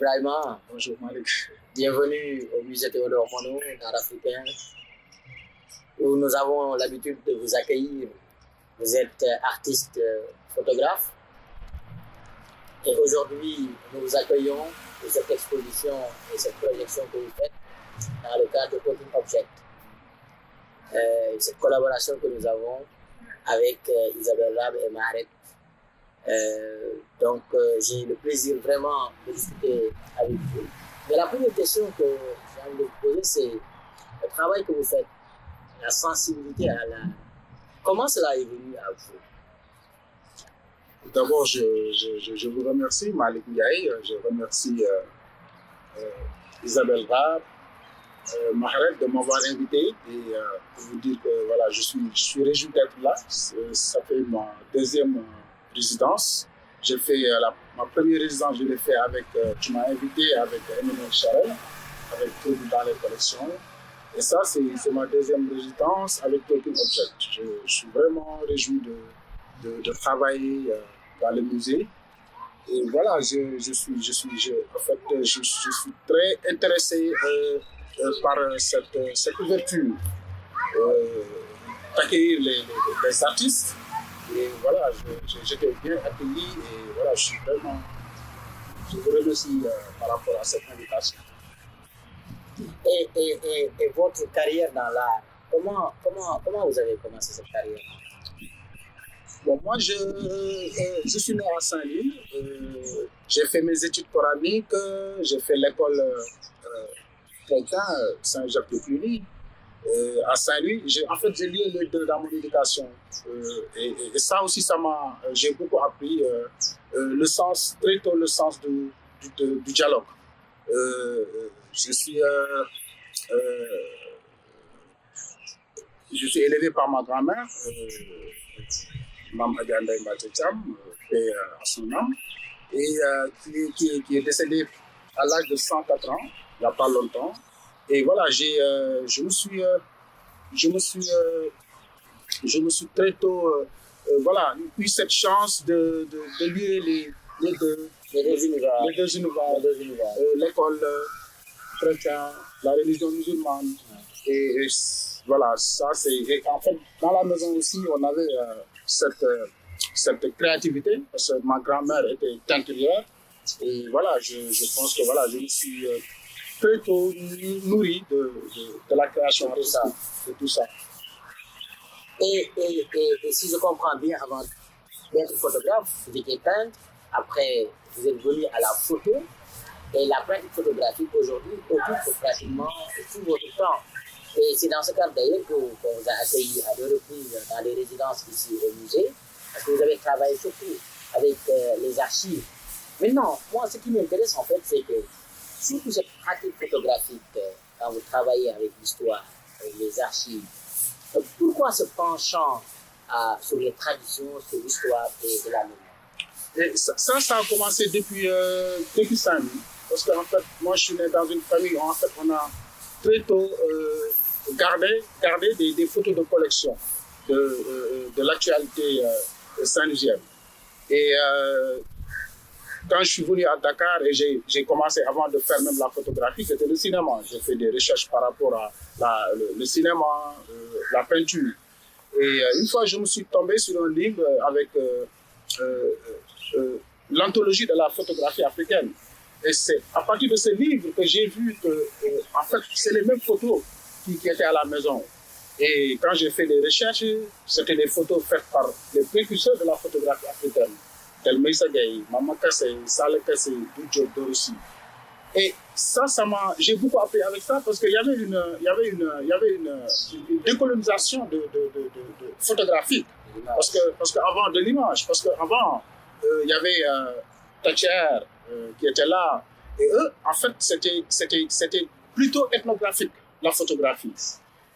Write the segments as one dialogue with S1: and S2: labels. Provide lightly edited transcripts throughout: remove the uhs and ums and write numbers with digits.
S1: Ibrahima.
S2: Bonjour Malik.
S1: Bienvenue au musée Théodore Monod, art africain, où nous avons l'habitude de vous accueillir. Vous êtes artiste photographe. Et aujourd'hui, nous vous accueillons pour cette exposition et cette projection que vous faites dans le cadre de Talking Object. Cette collaboration que nous avons avec Isabelle Rab et Maharet. J'ai le plaisir vraiment de discuter avec vous. Mais la première question que j'ai envie de vous poser, c'est le travail que vous faites, la sensibilité à l'art. Comment cela est venu à vous?
S2: D'abord, je vous remercie, Malik Ndiaye. Je remercie Isabelle Rab, Maharet de m'avoir invité et pour vous dire que voilà, je suis réjoui d'être là. Ça fait ma deuxième résidence. J'ai fait ma première résidence, je l'ai fait avec, tu m'as invité avec Emmanuel Charel, avec Trouble dans les collections. Et ça, c'est ma deuxième résidence avec Talking Object. Je suis vraiment réjoui de travailler dans le musée. Et voilà, je suis très intéressé par cette ouverture, d'accueillir les artistes. Et voilà, j'étais bien accueilli et voilà, je vous remercie par rapport à cette invitation.
S1: Et votre carrière dans l'art, comment vous avez commencé cette carrière?
S2: Bon, moi, je suis né à Saint-Louis. J'ai fait mes études coraniques. J'ai fait l'école Saint-Jacques-de-Cluny. À Saint-Louis, j'ai lié les deux dans mon éducation. Et ça aussi, j'ai beaucoup appris très tôt le sens du dialogue. Je suis élevé par ma grand-mère, Mme Adiandaï Mbatetiam, paix à son âme, et qui est décédée à l'âge de 104 ans, il n'y a pas longtemps. Et voilà, je me suis très tôt eu cette chance de lier les deux univers, l'école chrétienne, la religion musulmane. Et voilà, ça c'est. En fait, dans la maison aussi, on avait cette créativité, parce que ma grand-mère était teinturière. Et voilà, je pense que voilà, je me suis très tôt nourri de la création de tout ça.
S1: Et si je comprends bien, avant d'être photographe, vous étiez peintre, après vous êtes venu à la photo, et la pratique photographique aujourd'hui occupe pratiquement tout votre temps. Et c'est dans ce cadre d'ailleurs qu'on vous a accueilli à 2 reprises dans les résidences ici au musée, parce que vous avez travaillé surtout avec les archives. Maintenant, moi, ce qui m'intéresse en fait, c'est que surtout cette pratique photographique, quand vous travaillez avec l'histoire, les archives, pourquoi ce penchant sur les traditions, sur l'histoire et la mémoire?
S2: Et ça a commencé depuis Saint-Louis. Parce qu'en fait, moi, je suis né dans une famille où en fait, on a très tôt gardé des photos de collection de l'actualité saint-louisienne. Et quand je suis venu à Dakar et j'ai commencé avant de faire même la photographie, c'était le cinéma. J'ai fait des recherches par rapport à le cinéma, la peinture. Et une fois, je me suis tombé sur un livre avec l'anthologie de la photographie africaine. Et c'est à partir de ce livre que j'ai vu que, en fait, c'est les mêmes photos qui étaient à la maison. Et quand j'ai fait des recherches, c'était des photos faites par les précurseurs de la photographie africaine. Tel Meïssa Gueye, Mama Kassé, Saleh Kassé, Doudjo Dorossi. Et j'ai beaucoup appris avec ça parce qu'il y avait une décolonisation photographique. Parce qu'avant de l'image, parce qu'avant, il y avait Thatcher qui était là. Et eux, en fait, c'était plutôt ethnographique, la photographie.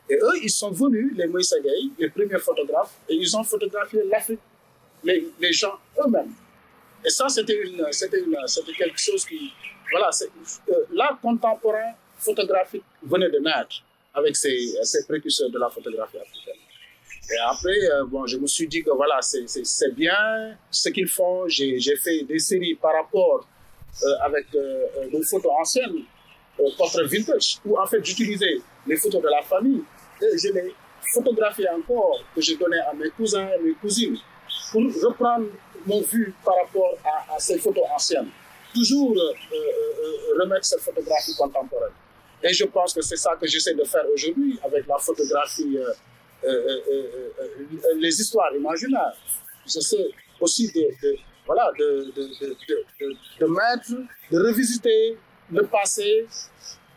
S2: Et eux, ils sont venus, les Meïssa Gueye, les premiers photographes, et ils ont photographié l'Afrique, les gens eux-mêmes. Et ça, c'était quelque chose qui... Voilà, l'art contemporain photographique venait de naître avec ces précurseurs de la photographie africaine. Et après, je me suis dit que voilà, c'est bien ce qu'ils font. J'ai fait des séries par rapport avec des photos anciennes, portrait vintage, où en fait j'utilisais les photos de la famille et je les photographiais encore, que je donnais à mes cousins et mes cousines, pour reprendre mon vue par rapport à ces photos anciennes. Toujours remettre cette photographie contemporaine. Et je pense que c'est ça que j'essaie de faire aujourd'hui avec la photographie, les histoires imaginaires. J'essaie aussi de mettre, de revisiter le passé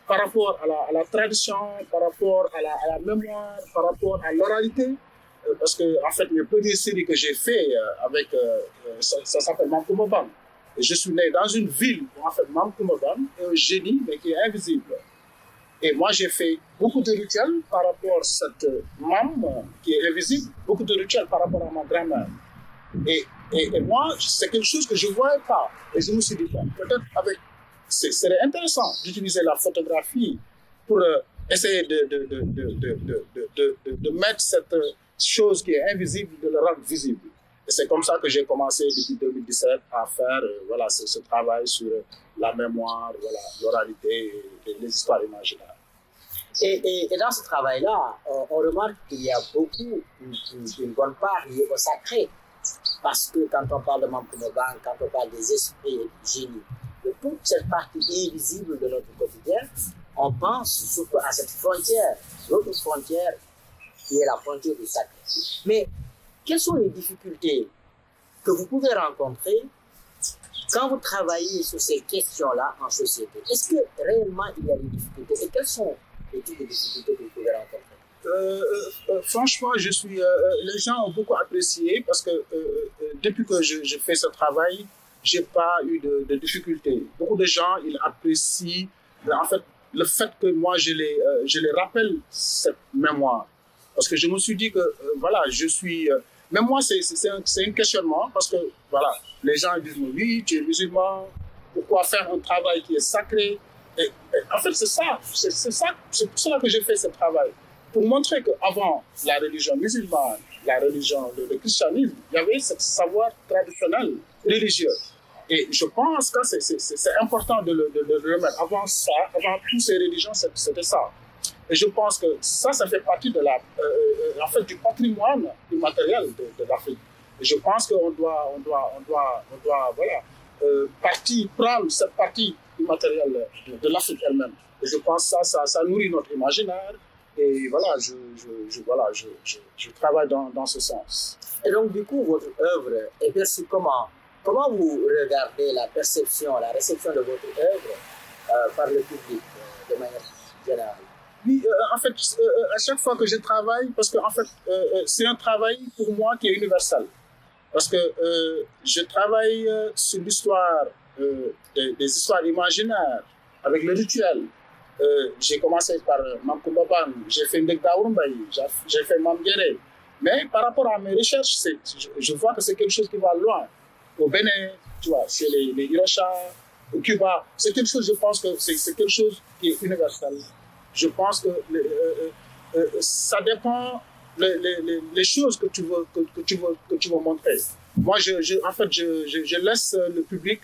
S2: par rapport à la tradition, par rapport à la mémoire, par rapport à l'oralité. Parce que, en fait, les premières séries que j'ai fait ça s'appelle Mamkoumoban. Et je suis né dans une ville où, en fait, Mamkoumoban est un génie, mais qui est invisible. Et moi, j'ai fait beaucoup de rituels par rapport à cette mam qui est invisible, beaucoup de rituels par rapport à ma grand-mère. Et moi, c'est quelque chose que je ne voyais pas. Et je me suis dit, peut-être ce serait intéressant d'utiliser la photographie pour essayer de mettre cette chose qui est invisible, de le rendre visible. Et c'est comme ça que j'ai commencé depuis 2017 à faire ce travail sur la mémoire, l'oralité et les histoires imaginaires.
S1: Et dans ce travail-là, on remarque qu'il y a beaucoup, une bonne part liée au sacré. Parce que quand on parle de Mamkoumoban, quand on parle des esprits et du génie, de toute cette partie invisible de notre quotidien, on pense surtout à cette frontière, l'autre frontière qui est la frontière du sacré. Mais quelles sont les difficultés que vous pouvez rencontrer quand vous travaillez sur ces questions-là en société? Est-ce que réellement il y a des difficultés? Et quelles sont les types de difficultés que vous pouvez rencontrer?
S2: Franchement, les gens ont beaucoup apprécié parce que depuis que je fais ce travail, je n'ai pas eu de difficultés. Beaucoup de gens, ils apprécient en fait, le fait que moi, je les rappelle cette mémoire. Parce que je me suis dit que, je suis... même moi, c'est un questionnement parce que, les gens disent, oui, tu es musulman, pourquoi faire un travail qui est sacré? Et en fait, c'est pour cela que j'ai fait ce travail. Pour montrer qu'avant la religion musulmane, la religion, le christianisme, il y avait ce savoir traditionnel religieux. Et je pense que c'est important de le remettre. Avant ça, avant toutes ces religions, c'était ça. Et je pense que ça fait partie de du patrimoine immatériel de l'Afrique. Et je pense qu'on doit prendre cette partie immatérielle de l'Afrique elle-même. Et je pense que ça nourrit notre imaginaire. Et je travaille dans ce sens.
S1: Et donc, du coup, votre œuvre est perçue comment? Comment vous regardez la réception de votre œuvre par le public de manière générale?
S2: Oui, en fait, à chaque fois que je travaille, parce que en fait, c'est un travail pour moi qui est universel. Parce que je travaille sur l'histoire, des histoires imaginaires, avec le rituel. J'ai commencé par Mamkoumoban, j'ai fait Ndekdaourmbaï, j'ai fait Mamgere. Mais par rapport à mes recherches, je vois que c'est quelque chose qui va loin. Au Bénin, tu vois, chez les Hiroshima, au Cuba, c'est quelque chose, je pense que c'est quelque chose qui est universel. Je pense que ça dépend les choses que tu veux montrer. Moi, je laisse le public,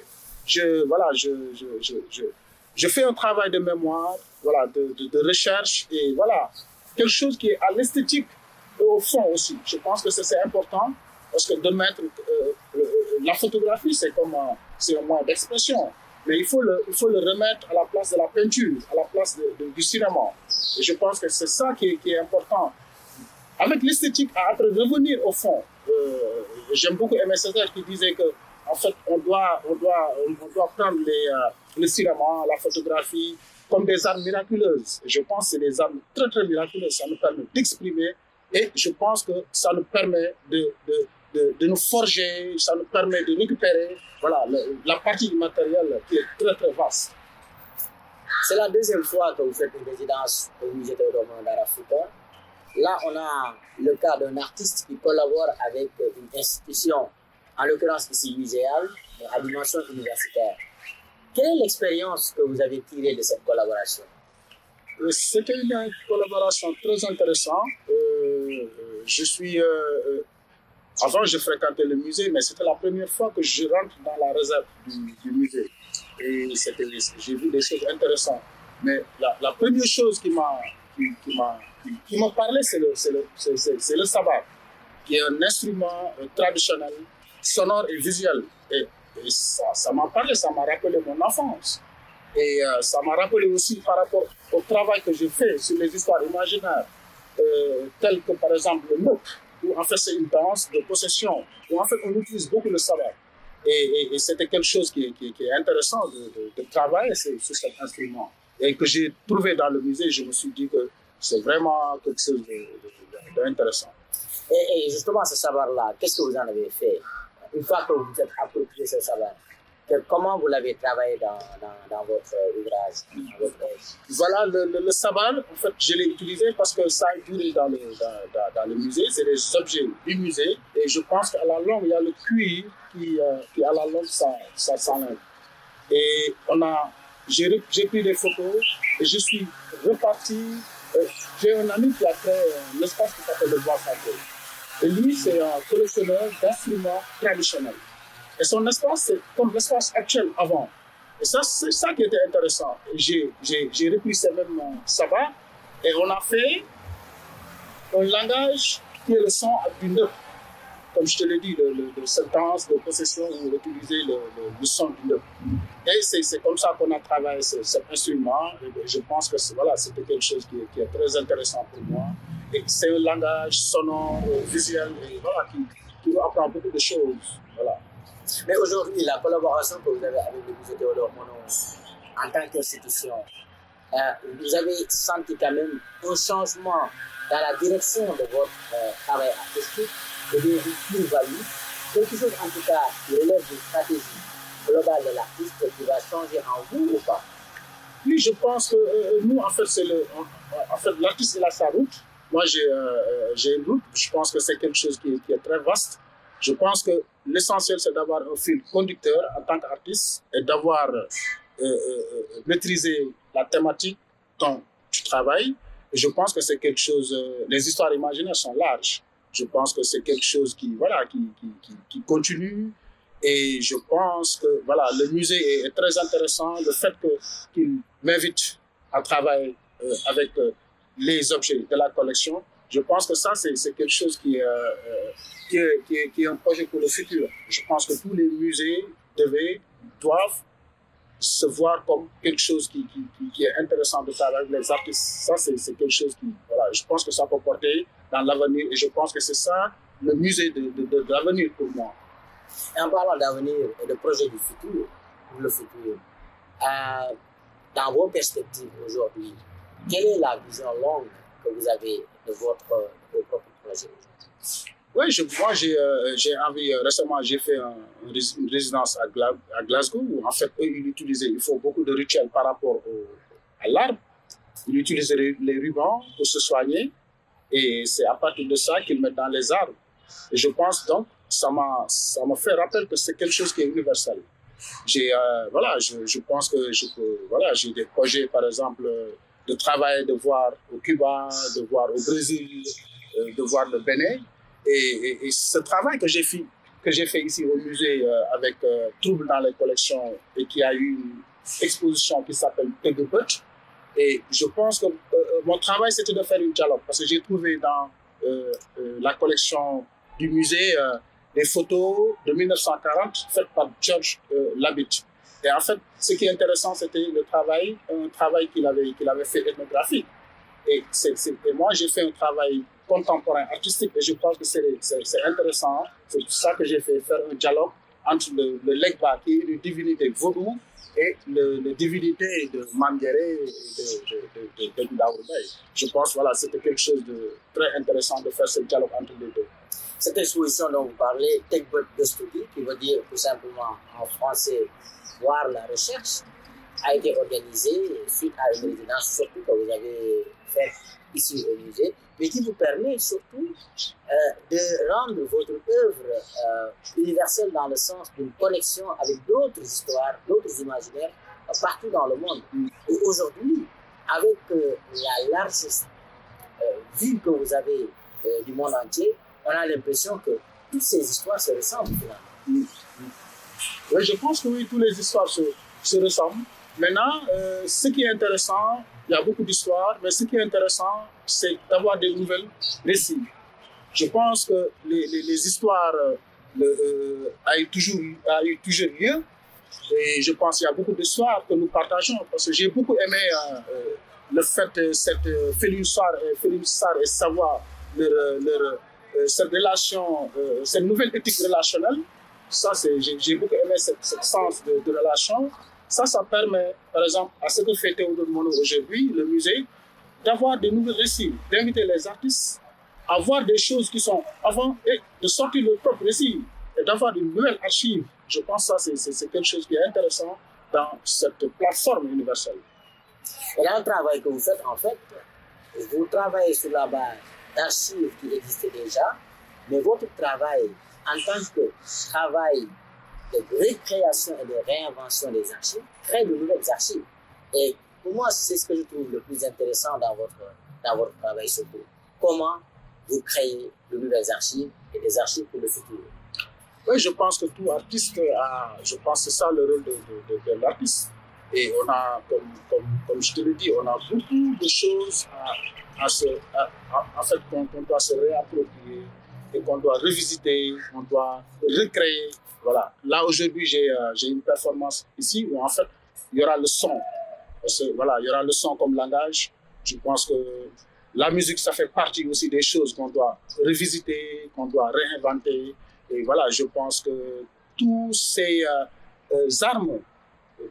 S2: je fais un travail de mémoire, de recherche et quelque chose qui est à l'esthétique et au fond aussi. Je pense que c'est important parce que de mettre la photographie, c'est un moyen d'expression. Mais il faut le remettre à la place de la peinture, à la place du cinéma. Et je pense que c'est ça qui est important. Avec l'esthétique, après revenir au fond. J'aime beaucoup Aimé Césaire qui disait que, en fait, on doit prendre le cinéma, la photographie, comme des armes miraculeuses. Et je pense que c'est des armes très, très miraculeuses. Ça nous permet d'exprimer et je pense que ça nous permet de nous forger, ça nous permet de récupérer la partie immatérielle qui est très très vaste.
S1: C'est la deuxième fois que vous faites une résidence au musée Théodore Mandela Africain. Là, on a le cas d'un artiste qui collabore avec une institution, en l'occurrence ici l'UGEAL, à dimension universitaire. Quelle est l'expérience que vous avez tirée de cette collaboration?
S2: C'était une collaboration très intéressante. Je suis Avant, je fréquentais le musée, mais c'était la première fois que je rentre dans la réserve du musée. Et j'ai vu des choses intéressantes. Mais la première chose qui m'a parlé, c'est le sabar, qui est un instrument traditionnel, sonore et visuel. Et ça m'a parlé, ça m'a rappelé mon enfance. Et ça m'a rappelé aussi par rapport au travail que j'ai fait sur les histoires imaginaires, telles que par exemple le mouk, où en fait c'est une danse de possession, où en fait on utilise beaucoup le sabar. Et c'était quelque chose qui est intéressant de travailler sur cet instrument. Et que j'ai trouvé dans le musée, je me suis dit que c'est vraiment quelque chose d'intéressant.
S1: Et justement, ce savoir-là, qu'est-ce que vous en avez fait une fois que vous vous êtes approprié ce savoir? Comment vous l'avez travaillé dans votre ouvrage, dans votre œuvre?
S2: Voilà, le sabar, en fait, je l'ai utilisé parce que ça a duré dans le musée. C'est des objets du musée. Et je pense qu'à la longue, il y a le cuir qui à la longue, ça s'enlève. Et j'ai pris des photos et je suis reparti. J'ai un ami qui a créé un espace qui s'appelle le Bois Sacré. Et lui, c'est un collectionneur d'instruments traditionnels. Et son espace, c'est comme l'espace actuel avant. Et ça, c'est ça qui était intéressant. J'ai repris ces mêmes sabats et on a fait un langage qui est le son du neuf. Comme je te l'ai dit, de sentence, de possession, où utiliser le son du neuf. Et c'est comme ça qu'on a travaillé cet instrument. Et je pense que c'était quelque chose qui est très intéressant pour moi. Et c'est un langage sonore, visuel, et voilà, qui nous apprend beaucoup de choses. Voilà.
S1: Mais aujourd'hui, la collaboration que vous avez avec le musée Théodore Monod en tant qu'institution, vous avez senti quand même un changement dans la direction de votre travail artistique et des plus-values, quelque chose en tout cas qui relève d'une stratégie globale de l'artiste qui va changer en vous ou pas?
S2: Oui, je pense que nous, en fait, l'artiste, il a sa route. Moi, j'ai une route. Je pense que c'est quelque chose qui est très vaste. Je pense que l'essentiel, c'est d'avoir un fil conducteur en tant qu'artiste et d'avoir maîtrisé la thématique dont tu travailles. Et je pense que c'est quelque chose... les histoires imaginaires sont larges. Je pense que c'est quelque chose qui continue. Et je pense que le musée est très intéressant. Le fait qu'il m'invite à travailler avec les objets de la collection, je pense que ça, c'est quelque chose qui est un projet pour le futur. Je pense que tous les musées doivent se voir comme quelque chose qui est intéressant de travailler avec les artistes. Ça, c'est quelque chose je pense que ça peut porter dans l'avenir. Et je pense que c'est ça, le musée de l'avenir pour moi.
S1: Et en parlant d'avenir et de projet du futur, pour le futur, dans vos perspectives aujourd'hui, quelle est la vision longue que vous avez de votre propre projet?
S2: Oui, moi, j'ai envie, récemment, j'ai fait une résidence à Glasgow, où en fait, eux, il faut beaucoup de rituels par rapport à l'arbre. Ils utilisent les rubans pour se soigner, et c'est à partir de ça qu'ils mettent dans les arbres. Et je pense donc, ça m'a fait rappel que c'est quelque chose qui est universel. Je pense que j'ai des projets, par exemple, de travail, de voir au Cuba, de voir au Brésil, de voir le Bénin. Et ce travail que j'ai fait ici au musée avec Trouble dans les collections et qui a eu une exposition qui s'appelle Tegeput. Et je pense que mon travail, c'était de faire une dialogue parce que j'ai trouvé dans la collection du musée des photos de 1940 faites par George Labitte. Et en fait, ce qui est intéressant, c'était un travail qu'il avait fait ethnographique. Et moi, j'ai fait un travail contemporain, artistique, et je pense que c'est intéressant. C'est pour ça que j'ai fait faire un dialogue entre le Legba, qui est une divinité vaudou, et la divinité de Mangere et de Ndaourbaye. Je pense c'était quelque chose de très intéressant de faire ce dialogue entre les deux.
S1: Cette exposition dont vous parlez, Tekbet de Studi, qui veut dire tout simplement en français voir la recherche, a été organisée suite à une résidence surtout que vous avez faite ici au musée, mais qui vous permet surtout de rendre votre œuvre universelle dans le sens d'une connexion avec d'autres histoires, d'autres imaginaires partout dans le monde. Et aujourd'hui, avec la large vue que vous avez du monde entier, on a l'impression que toutes ces histoires se ressemblent finalement.
S2: Oui, je pense que oui, toutes les histoires se ressemblent. Maintenant, ce qui est intéressant, il y a beaucoup d'histoires, mais ce qui est intéressant, c'est d'avoir des nouvelles récits. Je pense que les histoires a eu toujours lieu. Et je pense qu'il y a beaucoup d'histoires que nous partageons. Parce que j'ai beaucoup aimé le fait, cette Féline Sarr et savoir cette relation, cette nouvelle éthique relationnelle. Ça, j'ai beaucoup aimé ce sens de relation. Ça permet, par exemple, à ce que fait Théodore Monod aujourd'hui, le musée, d'avoir des nouveaux récits, d'inviter les artistes à voir des choses qui sont avant et de sortir leur propre récit et d'avoir une nouvelle archive. Je pense que ça, c'est quelque chose qui est intéressant dans cette plateforme universelle.
S1: Et dans le travail que vous faites, en fait, vous travaillez sur la base d'archives qui existaient déjà, mais votre travail en tant que travail de récréation et de réinvention des archives crée de nouvelles archives. Et pour moi, c'est ce que je trouve le plus intéressant dans votre travail surtout. Comment vous créez de nouvelles archives et des archives pour le futur.
S2: Oui, je pense que tout artiste je pense que c'est ça le rôle de l'artiste. Et on a, comme je te l'ai dit, on a beaucoup de choses en fait, qu'on doit se réapproprier et qu'on doit revisiter, qu'on doit recréer. Voilà. Là, aujourd'hui, j'ai une performance ici où, en fait, il y aura le son. Parce que, voilà, il y aura le son comme langage. Je pense que la musique, ça fait partie aussi des choses qu'on doit revisiter, qu'on doit réinventer. Et voilà, je pense que tous ces armes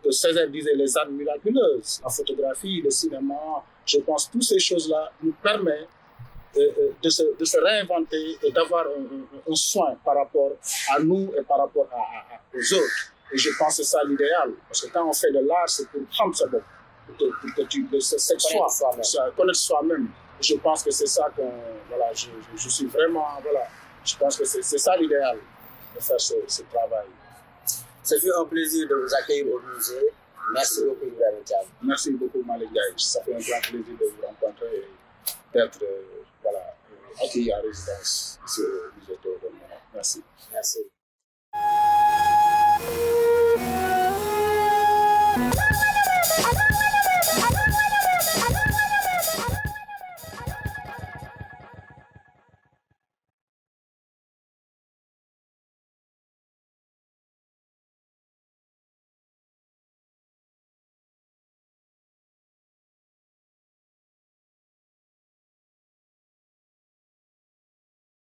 S2: que Césaire disait, les armes miraculeuses, la photographie, le cinéma, je pense que toutes ces choses-là nous permettent de se réinventer et d'avoir un soin par rapport à nous et par rapport aux autres. Et je pense que c'est ça l'idéal. Parce que quand on fait de l'art, c'est pour prendre ça, pour que tu connaître soi-même. Je pense que c'est ça que voilà, je suis vraiment, voilà, je pense que c'est ça l'idéal de faire ce travail.
S1: Ça fait un plaisir de vous accueillir au musée. Merci beaucoup, Ibrahima Thiam.
S2: Merci beaucoup, Malick Ndiaye. Ça fait un grand plaisir de vous rencontrer et d'être accueilli à résidence ici au musée Théodore Monod. Merci.
S1: Merci.